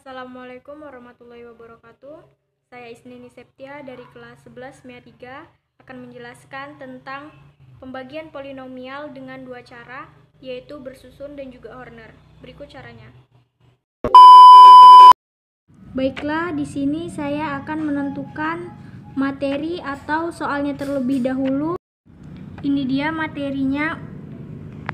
Assalamualaikum warahmatullahi wabarakatuh. Saya Isnini Septia dari kelas 11 MIA 3 akan menjelaskan tentang pembagian polinomial dengan dua cara, yaitu bersusun dan juga Horner. Berikut caranya. Baiklah, di sini saya akan menentukan materi atau soalnya terlebih dahulu. Ini dia materinya,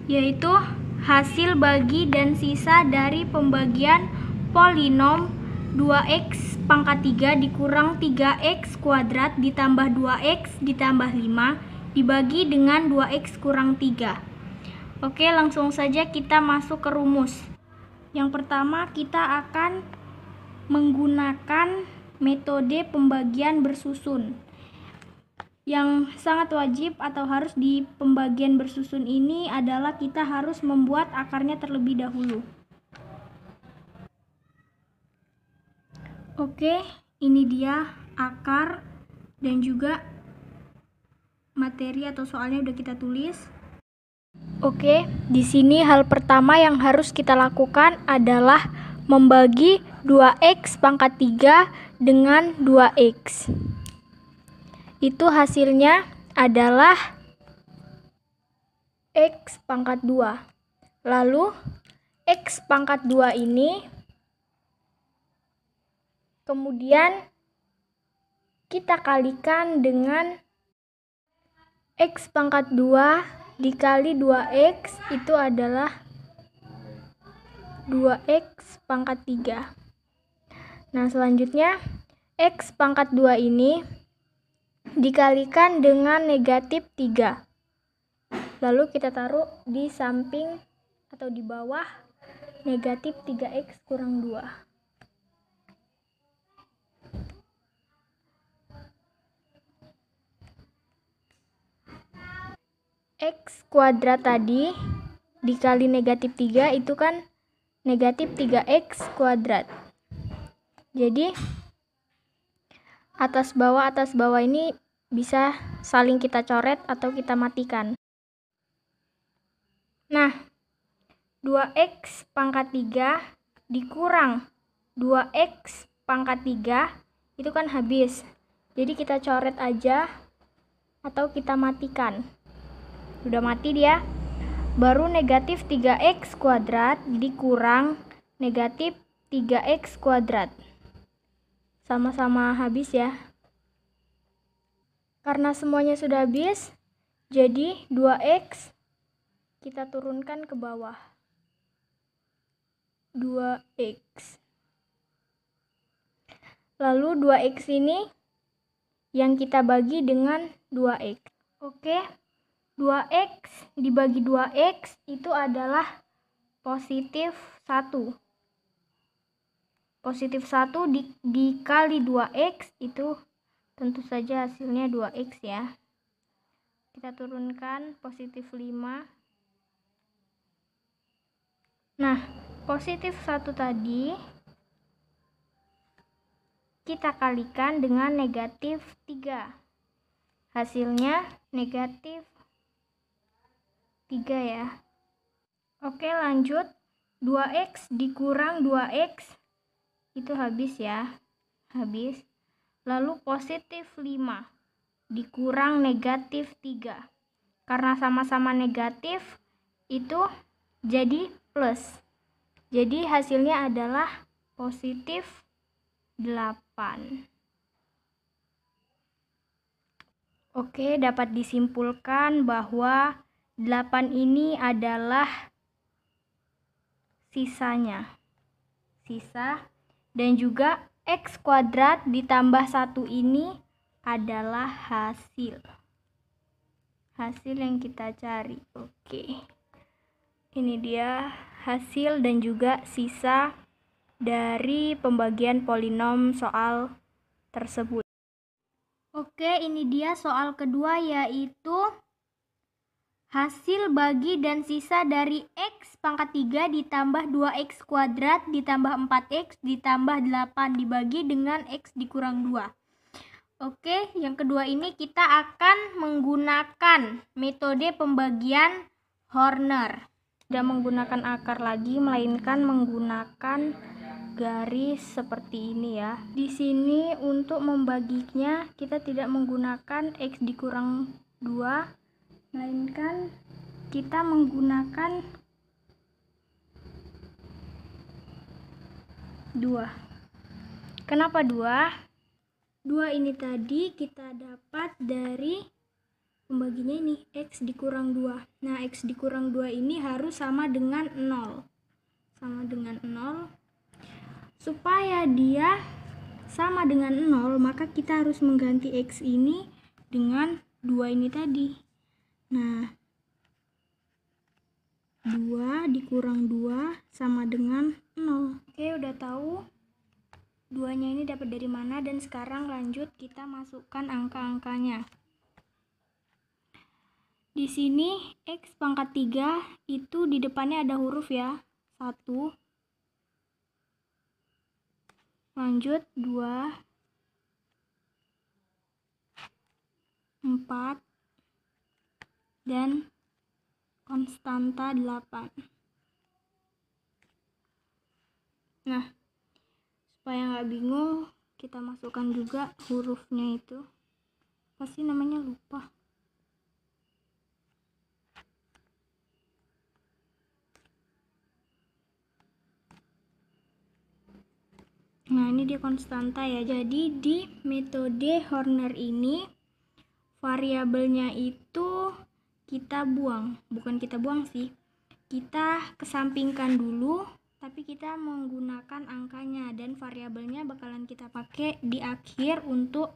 yaitu hasil bagi dan sisa dari pembagian polinom 2x pangkat 3 dikurang 3x kuadrat ditambah 2x ditambah 5 dibagi dengan 2x kurang 3. Oke, langsung saja kita masuk ke rumus. Yang pertama, kita akan menggunakan metode pembagian bersusun. Yang sangat wajib atau harus di pembagian bersusun ini adalah kita harus membuat akarnya terlebih dahulu. Oke, ini dia akar dan juga materi atau soalnya udah kita tulis. Oke, di sini hal pertama yang harus kita lakukan adalah membagi 2x pangkat 3 dengan 2x. Itu hasilnya adalah x pangkat 2. Lalu x pangkat 2 ini kemudian kita kalikan dengan x pangkat 2 dikali 2x, itu adalah 2x pangkat 3. Nah, selanjutnya x pangkat 2 ini dikalikan dengan negatif 3. Lalu kita taruh di samping atau di bawah negatif 3x kurang 2. X kuadrat tadi dikali negatif 3 itu kan negatif 3x kuadrat. Jadi atas bawah ini bisa saling kita coret atau kita matikan. Nah, 2x pangkat 3 dikurang 2x pangkat 3 itu kan habis. Jadi kita coret aja atau kita matikan. Sudah mati dia. Baru negatif 3x kuadrat dikurang negatif 3x kuadrat. Sama-sama habis ya. Karena semuanya sudah habis, jadi 2x kita turunkan ke bawah. 2x. Lalu 2x ini yang kita bagi dengan 2x. Oke. 2x dibagi 2x itu adalah positif 1. Positif 1 dikali 2x itu tentu saja hasilnya 2x ya. Kita turunkan positif 5. Nah, positif 1 tadi kita kalikan dengan negatif 3. Hasilnya negatif 3 ya. Oke, lanjut. 2x dikurang 2x itu habis ya. Habis. Lalu positif 5 dikurang negatif 3. Karena sama-sama negatif itu jadi plus. Jadi hasilnya adalah positif 8. Oke, dapat disimpulkan bahwa 8 ini adalah sisanya. Sisa. Dan juga x kuadrat ditambah 1 ini adalah hasil. Hasil yang kita cari. Oke. Ini dia hasil dan juga sisa dari pembagian polinom soal tersebut. Oke, ini dia soal kedua, yaitu hasil bagi dan sisa dari x pangkat 3 ditambah 2x kuadrat ditambah 4x ditambah 8 dibagi dengan x dikurang 2. Oke, yang kedua ini kita akan menggunakan metode pembagian Horner. Tidak menggunakan akar lagi, melainkan menggunakan garis seperti ini ya. Di sini untuk membaginya kita tidak menggunakan X dikurang 2, melainkan kita menggunakan 2. Kenapa 2? 2 ini tadi kita dapat dari pembaginya ini, X dikurang 2. Nah, X dikurang 2 ini harus sama dengan 0. Sama dengan 0. Supaya dia sama dengan 0, maka kita harus mengganti X ini dengan 2 ini tadi. Nah, 2 dikurang 2 sama dengan 0. Oke, udah tahu 2-nya ini dapat dari mana, dan sekarang lanjut kita masukkan angka-angkanya. Di sini X pangkat 3 itu di depannya ada huruf ya. 1. Lanjut 2, 4, dan konstanta 8. Nah, supaya nggak bingung, kita masukkan juga hurufnya itu. Pasti namanya lupa. Nah, ini dia konstanta ya. Jadi di metode Horner ini variabelnya itu kita buang. Bukan kita buang sih. Kita kesampingkan dulu, tapi kita menggunakan angkanya, dan variabelnya bakalan kita pakai di akhir untuk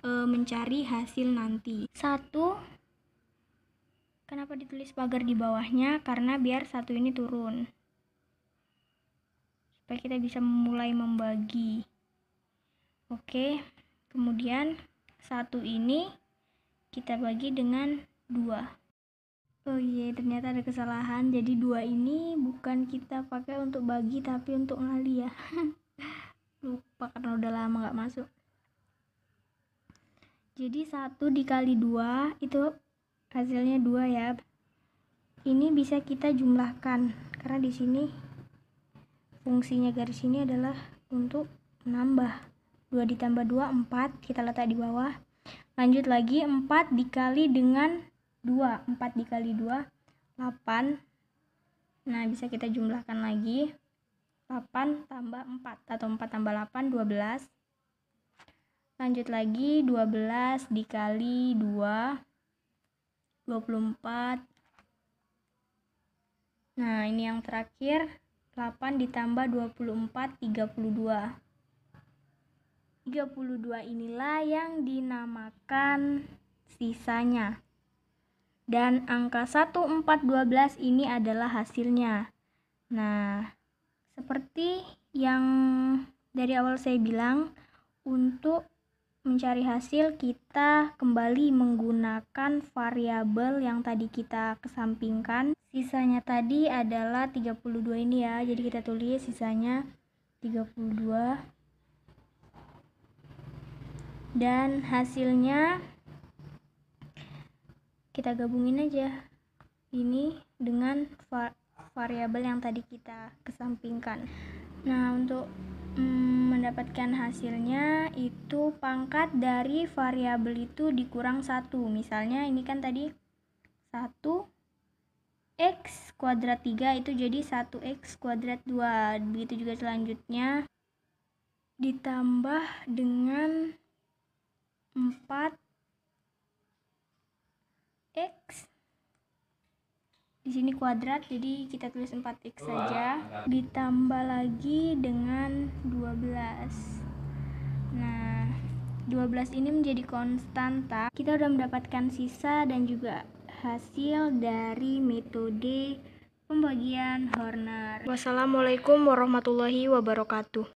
mencari hasil nanti. 1. Kenapa ditulis pagar di bawahnya? Karena biar 1 ini turun, supaya kita bisa mulai membagi. Oke, kemudian 1 ini kita bagi dengan 2. Oh iya, ternyata ada kesalahan. Jadi 2 ini bukan kita pakai untuk bagi, tapi untuk ngali ya. Lupa karena udah lama nggak masuk. Jadi 1 dikali 2 itu hasilnya 2 ya. Ini bisa kita jumlahkan karena di sini fungsinya garis ini adalah untuk menambah. 2 ditambah 2, 4. Kita letak di bawah. Lanjut lagi, 4 dikali dengan 2. 4 dikali 2, 8. Nah, bisa kita jumlahkan lagi. 8 tambah 4 atau 4 tambah 8, 12. Lanjut lagi, 12 dikali 2, 24. Nah, ini yang terakhir, 8 ditambah 24, 32. 32 inilah yang dinamakan sisanya. Dan angka 1, 4, 12 ini adalah hasilnya. Nah, seperti yang dari awal saya bilang, untuk mencari hasil kita kembali menggunakan variabel yang tadi kita kesampingkan. Sisanya tadi adalah 32 ini ya. Jadi kita tulis sisanya 32. Dan hasilnya kita gabungin aja ini dengan variabel yang tadi kita kesampingkan. Nah, untuk mendapatkan hasilnya itu pangkat dari variabel itu dikurang 1. Misalnya ini kan tadi 1 X kuadrat 3 itu jadi 1X kuadrat 2. Begitu juga selanjutnya ditambah dengan 4X, di sini kuadrat, jadi kita tulis 4X saja, ditambah lagi dengan 12. Nah, 12 ini menjadi konstanta. Kita udah mendapatkan sisa dan juga hasil dari metode pembagian Horner. Wassalamualaikum warahmatullahi wabarakatuh.